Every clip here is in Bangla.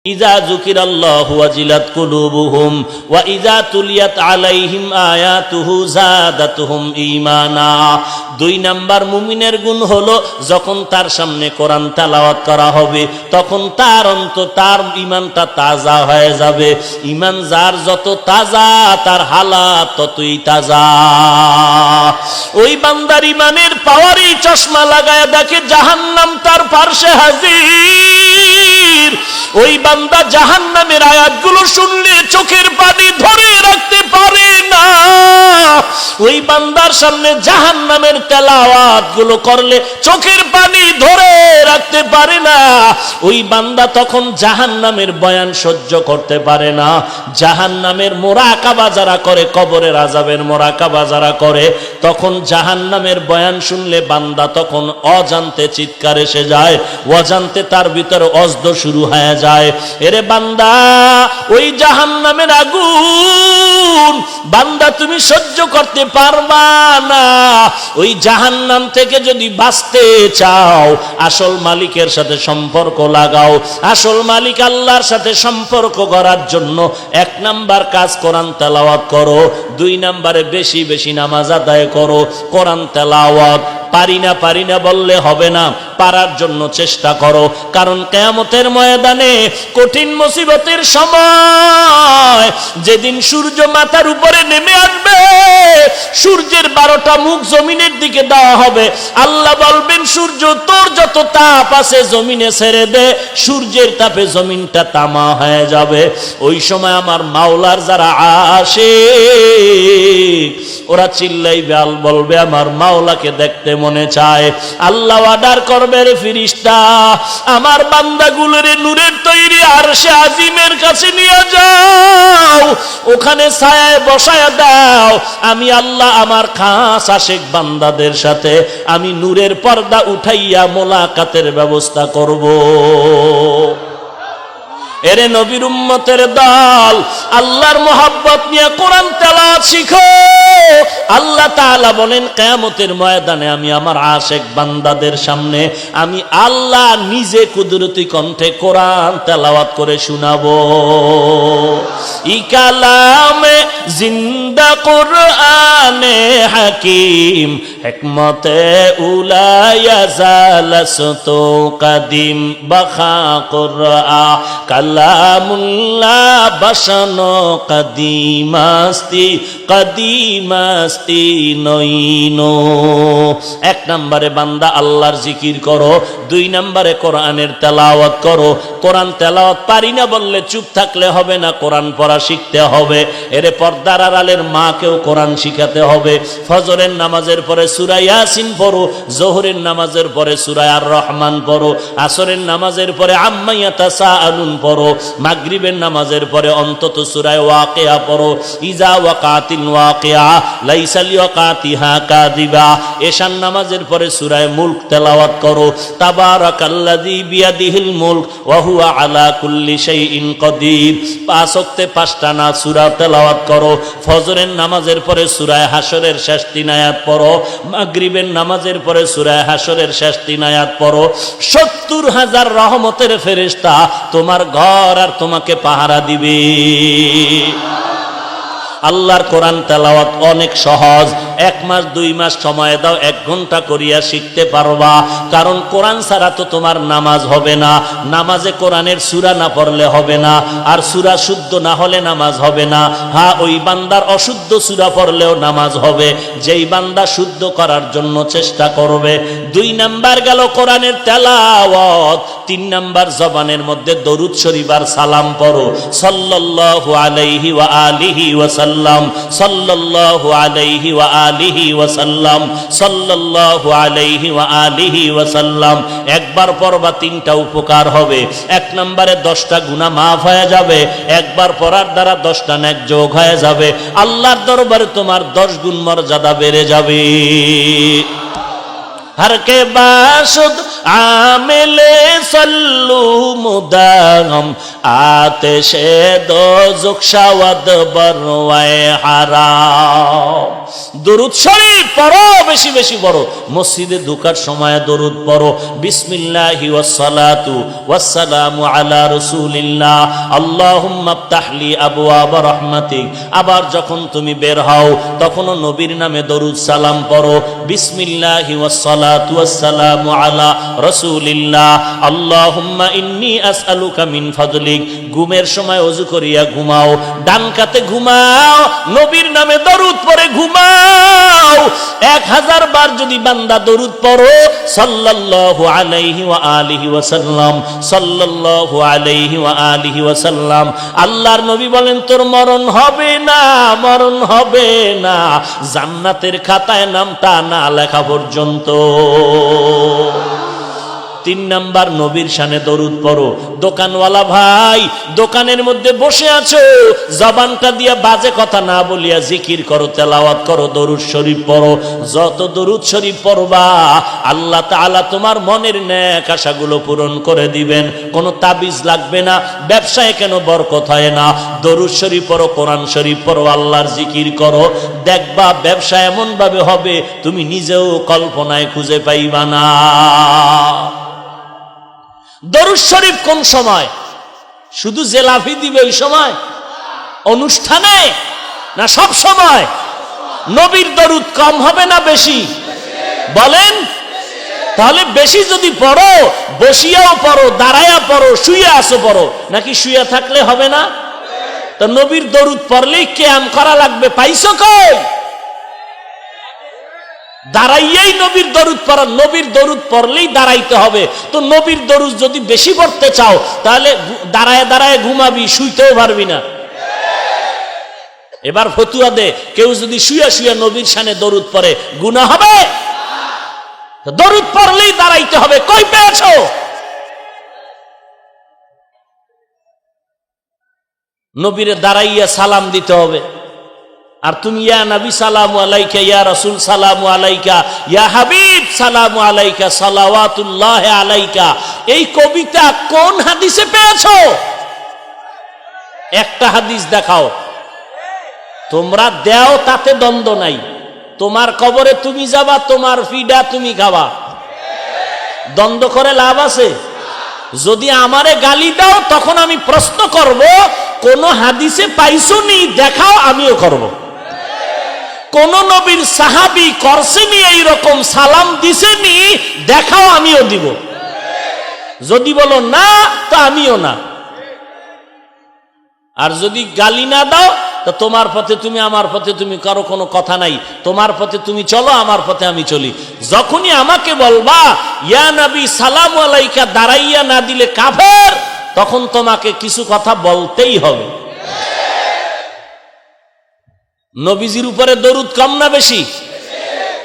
ইযা যুকিরাল্লাহু ওয়াজিলাত কুলুবুহুম ওয়া ইযা তুলিয়াত আলাইহিম আয়াতুহু যাদাতুহুম ঈমানা। 2 নাম্বার মুমিনের গুণ হলো যখন তার সামনে কোরআন তেলাওয়াত করা হবে তখন তার ঈমানটা তাজা হয়ে যাবে। ঈমান যার যত তাজা তার হালাত ততই তাজা। ওই বান্দার ঈমানের পাওয়ারই চশমা লাগায় দেখে জাহান্নাম তার পাশে হাজির। ওই বান্দা জাহান্নামের আয়াতগুলো শুনলে চোখের পানি ধরে রাখতে পারে না। ওই বান্দার সামনে জাহান্নামের তেলাওয়াত গুলো করলে চোখের পানি ধরে রাখতে পারে না। ওই বান্দা তখন জাহান্নামের বয়ান সহ্য করতে পারে না। জাহান্নামের মোরাকাবা যারা করে, কবরের আযাবের মোরাকাবা যারা করে, তখন জাহান্নামের বয়ান শুনলে বান্দা তখন অজান্তে চিৎকার এসে যায়, অজান্তে তার ভিতরে অজদ শুরু হয়ে যায়। এরে বান্দা, ওই জাহান্নামের আগুন বান্দা তুমি সহ্য করতে পারবা না। ওই জাহান্নাম থেকে যদি বাঁচতে চাও আসল মালিকের সাথে সম্পর্ক লাগাও। আসল মালিক আল্লাহর সাথে সম্পর্ক করার জন্য 1 নাম্বার কাজ কোরআন তেলাওয়াত করো, 2 নাম্বারে বেশি বেশি নামাজ আদায় করো। কোরআন তেলাওয়াত পারি না বললে হবে না, পারার জন্য চেষ্টা করো। কারণ কিয়ামতের ময়দানে কঠিন মুসিবতের সময় যেদিন সূর্য মাথার উপরে নেমে আসবে, সূর্যের 12টা মুখ জমিনের দিকে দেওয়া হবে। আল্লাহ বলবেন, সূর্য তোর যত তাপ আছে জমিনে ছেড়ে দে, সূর্যের তাপে জমিনটা তামা হয়ে যাবে। ওই সময় আমার মাওলার যারা আশিক ওরা চিল্লাইবে, আল বলবে আমার মাওলাকে দেখতে মনে চায়। আল্লাহ অর্ডার করবে, রে ফেরেশতা আমার বান্দাগুলোরে নূরের তৈরি আরশে আজিমের কাছে নিয়ে যাও, ওখানে ছায়ায় বসায় দাও। আমি আল্লাহ আমার খাস আশিক বান্দাদের সাথে আমি নূরের পর্দা উঠাইয়া মোলাকাতের ব্যবস্থা করব। এরে নবীর উম্মতের দল, আল্লাহর মোহাব্বত নিয়ে কোরআন তেলাওয়াত শিখো। আল্লাহ তাআলা বলেন, কিয়ামতের ময়দানে আমি আমার আশিক বান্দাদের সামনে আমি আল্লাহ নিজে কুদরতি কণ্ঠে কোরআন তেলাওয়াত করে শোনাবো। ই কালামে জিন্দা কোরআনে হাকিম, হিকমতে উলায়া জালাসতু কাদিম, বাখা কোরআ কালামুল্লাহ বাসানো কাদিমাস্তি নইনো। 1 নম্বরে বান্দা আল্লাহর জিকির করো, 2 নম্বরে কোরআনের তেলাওয়াত করো। কোরআন তেলাওয়াত পারি না বললে চুপ থাকলে হবে না, কোরআন পড়া শিখতে হবে। এরে পর্দার আড়ালের মাকেও কোরআন শিখাতে হবে। ফজরের নামাজের পরে সূরা ইয়াসিন পড়ো, যোহরের নামাজের পরে সূরা আর রহমান পড়ো, আসরের নামাজের পরে আম্মা ইয়াতাসাআলুন পড়ো, মাগরিবের নামাজের পরে অন্তত সূরা ওয়াকিয়া পড়ো। ইজা ওয়াকাতিল ওয়াকিয়া লাইসা লিওয়াকাতিহা কাযিবা। এশার নামাজের পরে সূরা মুলক তেলাওয়াত করো, তাবারাকাল্লাযী বিয়াদিহিল মুলক ওয়া হুয়া আলা কুল্লি শাইইন কাদির। 5 ওয়াক্তে 5টা না সূরা তেলাওয়াত করো। ফজরের নামাজের পরে সূরা হাশরের শেষ 3 আয়াত পড়ো, মাগরিবের নামাজের পরে সূরা হাশরের শেষ 3 আয়াত পড়ো। 70,000 রহমতের ফেরেশতা তোমার ঘর আর তোমাকে পাহারা দিবে। আল্লাহর কোরআন তেলাওয়াত অনেক সহজ। 1 মাস 2 মাস সময় দাও, 1 ঘন্টা করিয়া শিখতে পারবা। কারণ কোরআন ছাড়া তো তোমার নামাজ হবে না। নামাজে কোরআনের সূরা না পড়লে হবে না, আর সূরা শুদ্ধ না হলে নামাজ হবে না। হ্যাঁ, ওই বান্দার অশুদ্ধ সূরা পড়লেও নামাজ হবে, যেই বান্দা শুদ্ধ করার জন্য চেষ্টা করবে। 2 নাম্বার গেল কোরআনের তেলাওয়াত। 3 নাম্বার জবানের মধ্যে দরুদ শরীফ আর সালাম পড়ো। সাল্লাল্লাহু আলাইহি ওয়া আলিহি ওয়া সাল্লাম, সাল্লাল্লাহু আলাইহি ওয়া আলিহি ওয়া সাল্লাম, সাল্লাল্লাহু আলাইহি ওয়া আলিহি ওয়া সাল্লাম। একবার পড়বা 3টা উপকার হবে। 1 নম্বরে 10টা গুনাহ মাফ হয়ে যাবে, একবার পড়ার দ্বারা 10টা নেক যোগ হয়ে যাবে। আল্লাহর দরবারে তোমার 10 গুণ মর্যাদা বেড়ে যাবে। हर के बाशुद आमिले सल्लू मुदागम आतिशे दो जुक्शावद बरवाए हराम। দরুদ শরীফ পড়ো, বেশি বেশি পড়ো। মসজিদে ঢোকার সময় দরুদ পড়ো, বিসমিল্লাহি ওয়াসসালাতু ওয়াসসালামু আলা রাসূলিল্লাহ আল্লাহুম্মা আফতাহলি আবওয়াবা রাহমাতিক। আবার যখন তুমি বের হও তখনও নবীর নামে দরুদ সালাম পড়ো, বিসমিল্লাহি ওয়াসসালাতু ওয়াসসালামু আলা রাসূলিল্লাহ আল্লাহুম্মা ইন্নী আসআলুকা মিন ফাদলিক। ঘুমের সময় ওযু করিয়া ঘুমাও, ডান কাতে ঘুমাও, নবীর নামে দরুদ পড়ে ঘুমাও। 1000 বার যদি বান্দা দরুদ পড়ো, সাল্লাল্লাহু আলাইহি ওয়া আলিহি ওয়াসাল্লাম, সাল্লাল্লাহু আলাইহি ওয়া আলিহি ওয়াসাল্লাম, আল্লাহর নবী বলেন তোর মরণ হবে না, মরণ হবে না, জান্নাতের খাতায় নামটা না লেখা পর্যন্ত। 3 নাম্বার নবীর শানে দরুদ পড়ো। দোকানওয়ালা ভাই, দোকানের মধ্যে বসে আছো, জবানটা দিয়া বাজে কথা না বলিয়া জিকির করো, তেলাওয়াত করো, দরুদ শরীফ পড়ো। যত দরুদ শরীফ পড়বা আল্লাহ তাআলা তোমার মনের নেক আশাগুলো পূরণ করে দিবেন। কোনো তাবিজ লাগবে না। ব্যবসায় কেন বরকত হয় না? দরুদ শরীফ পড়ো, কোরআন শরীফ পড়ো, আল্লাহর জিকির করো, দেখবা ব্যবসা এমন ভাবে হবে তুমি নিজেও কল্পনায় খুঁজে পাইবা না। দরুদ শরীফ কোন সময়? শুধু জেলাফি দিবে ওই সময়, অনুষ্ঠানে, না সব সময়? নবীর দরুদ কম হবে না বেশি? বলেন। তাহলে বেশি যদি পড়ো, বসিয়াও পড়ো, দাঁড়ায়া পড়ো, শুয়ে আসো পড়ো, নাকি শুয়ে থাকলে হবে না? তো নবীর দরুদ পড়লেই কিয়াম করা লাগবে, পাইছো কই? দাঁড়াইয়াই নবীর দরুদ পড়া, নবীর দরুদ পড়লেই দাঁড়াইতে হবে। তো নবীর দরুদ যদি বেশি পড়তে চাও তাহলে দাঁড়ায় দাঁড়ায় ঘুমাবি, শুইতেও পারবি না। এবার ফতুয়া দে, কেউ যদি শুয়া শুয়া নবীর শানে দরুদ পড়ে গুনাহ হবে? দরুদ পড়লেই দাঁড়াইতে হবে, কই পেয়েছো? নবীরে দাঁড়াইয়া সালাম দিতে হবে। আর তুমি ইয়া নবী সালামু আলাইকা, ইয়া রাসূল সালামু আলাইকা, ইয়া হাবিব সালামু আলাইকা, সালাওয়াতুল্লাহ আলাইকা, এই কবিতা কোন হাদিসে পেয়েছো? একটা হাদিস দেখাও। তোমরা দেও, তাতে দ্বন্দ্ব নাই। তোমার কবরে তুমি যাবা, তোমার ফিডা তুমি খাবা, দ্বন্দ্ব করে লাভ আছে? যদি আমারে গালি দাও তখন আমি প্রশ্ন করব, কোন হাদিসে পাইছো নি দেখাও, আমিও করব। কোন নবীর সাহাবী করছেনি এইরকম, সালাম দিছেনি দেখাও, আমিও দিব। যদি বলো না তো আমিও না। আর যদি গালি না দাও তো তোমার পথে তুমি, আমার পথে তুমি, কারো কোনো কথা নাই। তোমার পথে তুমি চলো, আমার পথে আমি চলি। যখনই আমাকে বলবা ইয়া নবী সালামু আলাইকা দাঁড়াইয়া না দিলে কাফের, তখন তোমাকে কিছু কথা বলতেই হবে। নবীজির উপরে দরুদ কম না বেশি?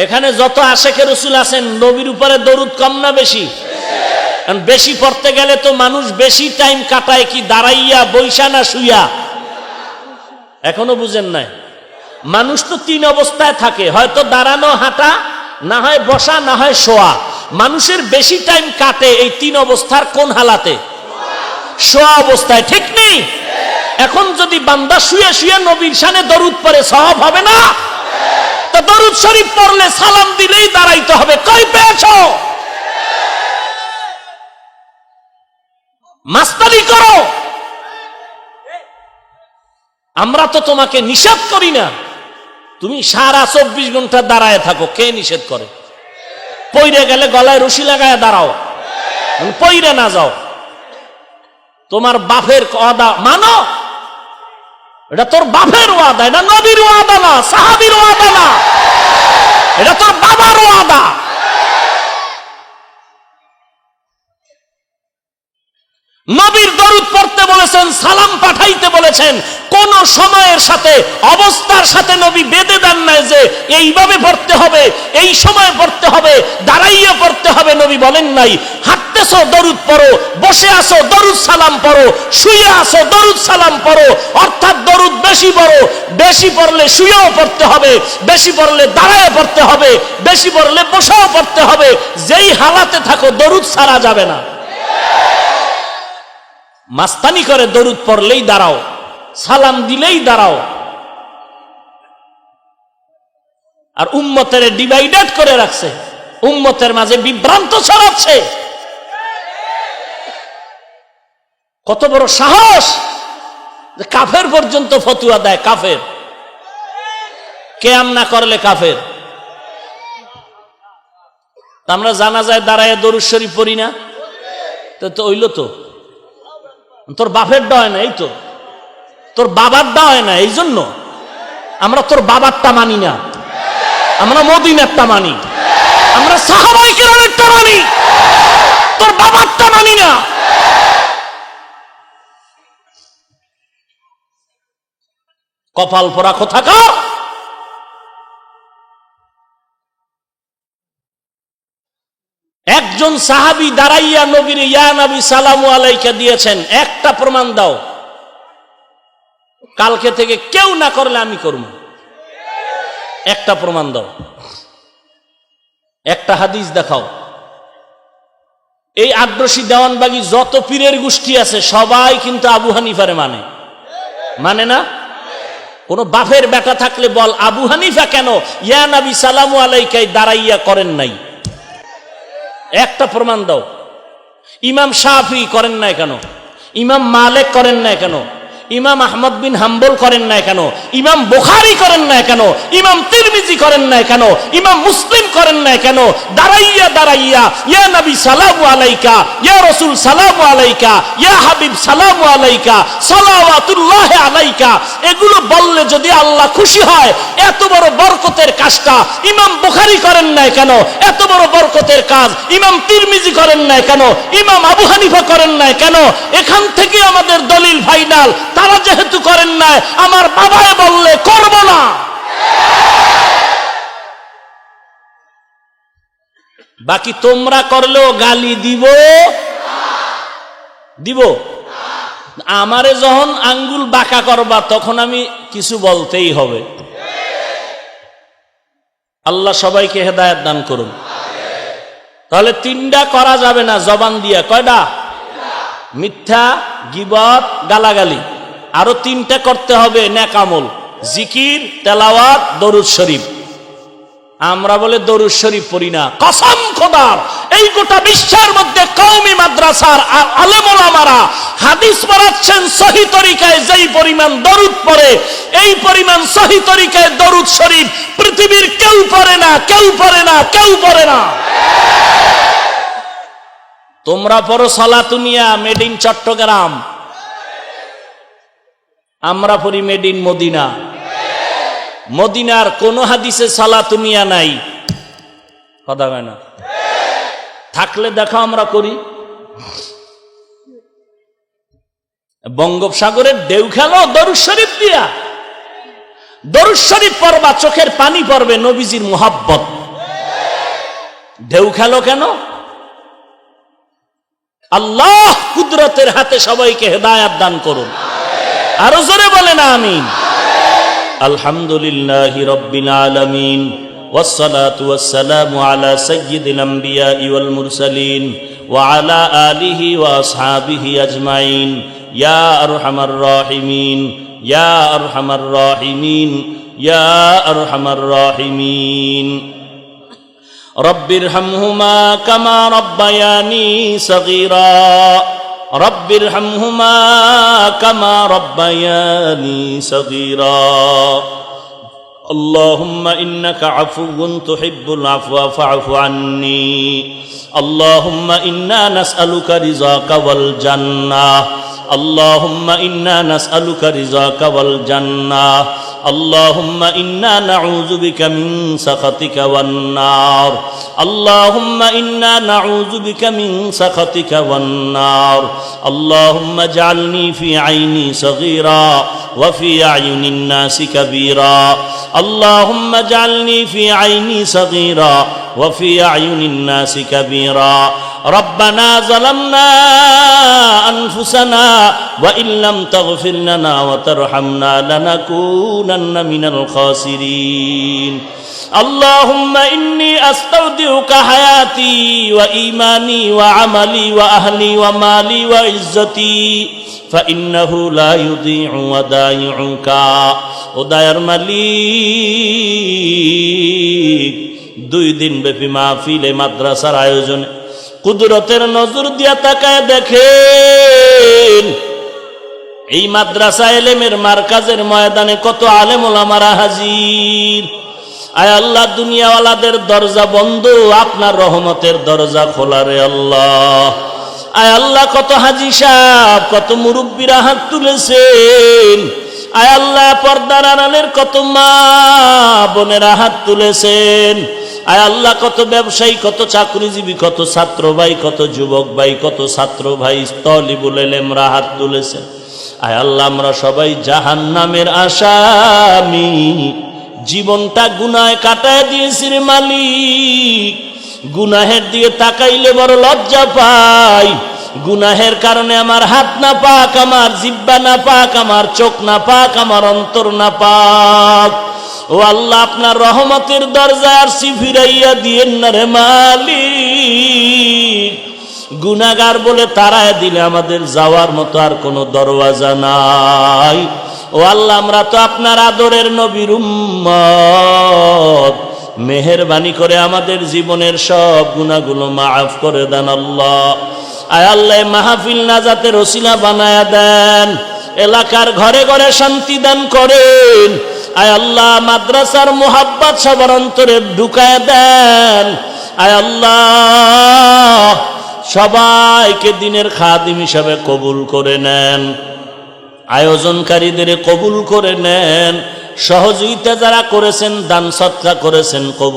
এখানে যত আশেকে রসুল আছেন নবীর উপরে দরুদ কম না বেশি? বেশি পড়তে গেলে তো মানুষ বেশি টাইম কাটায় কি দাঁড়াইয়া, বইসা না শুইয়া? এখনো বুঝেন নাই? মানুষ তো 3 অবস্থায় থাকে, হয়তো দাঁড়ানো, হাঁটা, না হয় বসা, না হয় শোয়া। মানুষের বেশি টাইম কাটে এই 3 অবস্থার কোন হালাতে? শোয়া অবস্থায়, ঠিক নেই? এখন যদি বান্দা শুয়ে শুয়ে নবীর শানে দরুদ পড়ে সওয়াব হবে না? তো দরুদ শরীফ পড়লে সালাম দিলেই দাঁড়াইতে হবে, কই পেয়েছো? মাস্তানি করো। আমরা তো তোমাকে নিষেধ করি না, তুমি সারা 24 ঘন্টা দাঁড়ায় থাকো, কে নিষেধ করে? পইরে গেলে গলায় রশি লাগায় দাঁড়াও, পইরে না যাও। তোমার বাপের ওয়াদা মানো, এটা তোর বাপের ওয়াদা, এটা নবীর ওয়াদা না, সাহাবীর ওয়াদা না, এটা তোর বাবার ওয়াদা। নবীর দরুদ পড়তে বলেছেন, সালাম পাঠাইতে বলেছেন, কোন সময়ের সাথে, অবস্থার সাথে নবী বেঁধে দেন নাই যে এইভাবে পড়তে হবে, এই সময় পড়তে হবে, দাঁড়াইয়া পড়তে হবে। নবী বলেন নাই হাঁটতেছো দরুদ পড়ো, বসে আসো দরুদ সালাম পড়ো, শুয়ে আসো দরুদ সালাম পড়ো। অর্থাৎ দরুদ বেশি পড়ো, বেশি পড়লে শুয়েও পড়তে হবে, বেশি পড়লে দাঁড়ায় পড়তে হবে, বেশি পড়লে বসেও পড়তে হবে। যেই হালাতে থাকো দরুদ সারা যাবে না। মাস্তানি করে দরুদ পড়লেই দাঁড়াও, সালাম দিলেই দাঁড়াও। আর উম্মতের ডিভাইডেড করে রাখছে, উম্মতের মাঝে বিভ্রান্ত ছড়াচ্ছে। কত বড় সাহস যে কাফের পর্যন্ত ফতুয়া দেয়। কাফের কিয়াম না করলে কাফের। আমরা জানাজায় দাঁড়ায় দরুদ শরীফ পড়ি না, তো হইল তো তোর বাপেরটা হয় না, এই তো তোর বাবারটা হয় না, এই জন্য আমরা তোর বাবারটা মানি না, আমরা মদিনারটা মানি, আমরা সাহাবায়ে কেরামেরটা মানি, তোর বাবারটা মানি না। কপাল পোড়া কোথাকার। একজন সাহাবী দাঁড়াইয়া নবীর ইয়া নবী সালামু আলাইকা দিয়েছেন, একটা প্রমাণ দাও, কালকে থেকে কেউ না করলে আমি করব, একটা প্রমাণ দাও, একটা হাদিস দেখাও। এই আগ্রসী দেওয়ানবাগী যত পীরের গোষ্ঠী আছে সবাই কিন্তু আবু হানিফারে মানে না। কোন বাপের বেটা থাকলে বল আবু হানিফা কেন ইয়া নবী সালামু আলাইকায় দাঁড়াইয়া করেন নাই, একটা প্রমাণ দাও। ইমাম শাফি করেন নাই কেন, ইমাম মালিক করেন নাই কেন, ইমাম আহমদ বিন হাম্বল করেন নাই কেন, ইমাম বুখারী করেন নাই কেন, ইমাম তিরমিজি করেন নাই কেন, ইমাম মুসলিম করেন নাই কেন? দাঁড়াইয়া দাঁড়াইয়া ইয়া নবী সালামু আলাইকা, ইয়া রাসূল সালামু আলাইকা, ইয়া হাবিব সালামু আলাইকা, সালাওয়াতুল্লাহ আলাইকা, এগুলো বললে যদি আল্লাহ খুশি হয়, এত বড় বরকতের কাজটা ইমাম বুখারী করেন নাই কেন? এত বড় বরকতের কাজ ইমাম তিরমিজি করেন নাই কেন? ইমাম আবু হানিফা করেন নাই কেন? এখান থেকে আমাদের দলিল ফাইনাল, তারা যেহেতু করেন নাই, আমার বাবায় বললে করব না। বাকি তোমরা করলেও গালি দিব। আমারে যখন আঙ্গুল বাঁকা করবা তখন আমি কিছু বলতেই হবে। আল্লাহ সবাইকে হেদায়েত দান করুন। তাহলে তিনটা করা যাবে না জবান দিয়া, কয়টা? মিথ্যা, গীবত, গালাগালি। আরো তিনটা করতে হবে নেক আমল, জিকির, তেলাওয়াত, দরুদ শরীফ। আমরা বলে দরুদ শরীফ পড়ি না, কসম খোদার এই গোটা বিশ্বের মধ্যে কওমি মাদ্রাসার আলেম ওলামারা হাদিস পড়াচ্ছেন সহিহ তরিকায়, যেই পরিমাণ দরুদ পড়ে এই পরিমাণ সহিহ তরিকায় দরুদ শরীফ পৃথিবীর কেউ পড়ে না, কেউ পড়ে না, কেউ পড়ে না। তোমরা পড়ো সালাতুনিয়া মেড ইন চট্টগ্রাম, আমরা পড়ি মেড ইন মদিনা। মদিনার কোন হাদিসে সালাতুনিয়া নাই, কথা হয় না। থাকলে দেখো আমরা করি। বঙ্গোপসাগরের ঢেউ খেলো দরুদ শরীফ দিয়া, দরুদ শরীফ পড়বা, চোখের পানি পড়বে, নবীজির মুহাব্বত। ঢেউ খেলো কেন? আল্লাহ কুদরতের হাতে সবাইকে হেদায়েত দান করুন। আরো জোরে বলেন আমিন। আলহামদুলিল্লাহি রাব্বিল আলামিন, ওয়াসসালাতু ওয়াসসালামু আলা সাইয়্যিদিল আমবিয়াই ওয়াল মুরসালিন ওয়া আলা আলিহি ওয়া আসহাবিহি আজমাইন। ইয়া আরহামার রাহিমিন, ইয়া আরহামার রাহিমিন, ইয়া আরহামার রাহিমিন। রব্বিরহামহুমা কামা রব্বায়ানি সগীরা, রব্বিরহামহুমা কামা রব্বায়ানি সগীরা। اللهم إنك عفو تحب العفو فاعف عني. اللهم إنا نسألك رضاك والجنة. اللهم إنا نسألك رضاك والجنة. اللهم إنا نعوذ بك من سخطك والنار. اللهم إنا نعوذ بك من سخطك والنار. اللهم اجعلني في عيني صغيرا وفي أعين الناس كبيرا. اللهم اجعلني في عيني صغيرا وفي أعين الناس كبيرا. ربنا ظلمنا أنفسنا وإن لم تغفر لنا وترحمنا لنكونن من الخاسرين. اللهم إني أستودعك حياتي وإيماني وعملي وأهلي ومالي وعزتي فإنه لا يضيع ودائعك. ও দয়ার মালিক, 2 দিন ব্যাপী মাহফিলে মাদ্রাসার আয়োজনে কুদরতের নজর দিয়া তাকায় দেখেন এই মাদ্রাসা এলেমের মার্কাজের ময়দানে কত আলেম ওলামারা হাজির। আয় আল্লাহ, দুনিয়াওয়ালাদের দরজা বন্ধ, আপনার রহমতের দরজা খোলা রে আল্লাহ। আয় আল্লাহ, কত হাজি সাহেব, কত মুরব্বীরা হাত তুলেছেন। আয় আল্লাহ, পর্দার আড়ালের কত মা বোনেরা হাত তুলেছেন। আয় আল্লাহ, কত ব্যবসায়ী, কত চাকরিজীবী, কত ছাত্র ভাই, কত যুবক ভাই, কত ছাত্র ভাই তলিবুল ইলমরা হাত তুলেছেন। আয় আল্লাহ, আমরা সবাই জাহান্নামের আসামি, জীবনটা গুনাহে কাটায় দিয়েছি রে মালিক। গুনাহের দিকে তাকাইলে বড় লজ্জা পাই। গুনাহের কারণে আমার হাত না পাক, আমার জিহ্বা না পাক, আমার চোখ না পাক, আমার অন্তর না পাক। ও আল্লাহ, আপনার রহমতের দরজায় আরশি ফিরাইয়া দিয়েন না রে মালিক। গুনাহগার বলে তাড়ায় দিলে আমাদের যাওয়ার মতো আর কোনো দরওয়াজা নাই। ও আল্লাহ, আমরা তো আপনার আদরের নবীর উম্মত, মেহেরবানি করে আমাদের জীবনের সব গুনাহগুলো মাফ করে দেন আল্লাহ। আয় আল্লাহ, মাহফিল নাজাতের ওসিলা বানায়া দেন, এলাকার ঘরে ঘরে শান্তি দান করেন। আয় আল্লাহ, মাদ্রাসার মোহাব্বত সবার অন্তরে ঢুকায় দেন। আয় আল্লাহ, সবাইকে দিনের খাদিম হিসাবে কবুল করে নেন, আয়োজনকারীদের কবুল করে নেন, সহযোগিতা যারা করেছেন, দান সৎকা করেছেন কবুল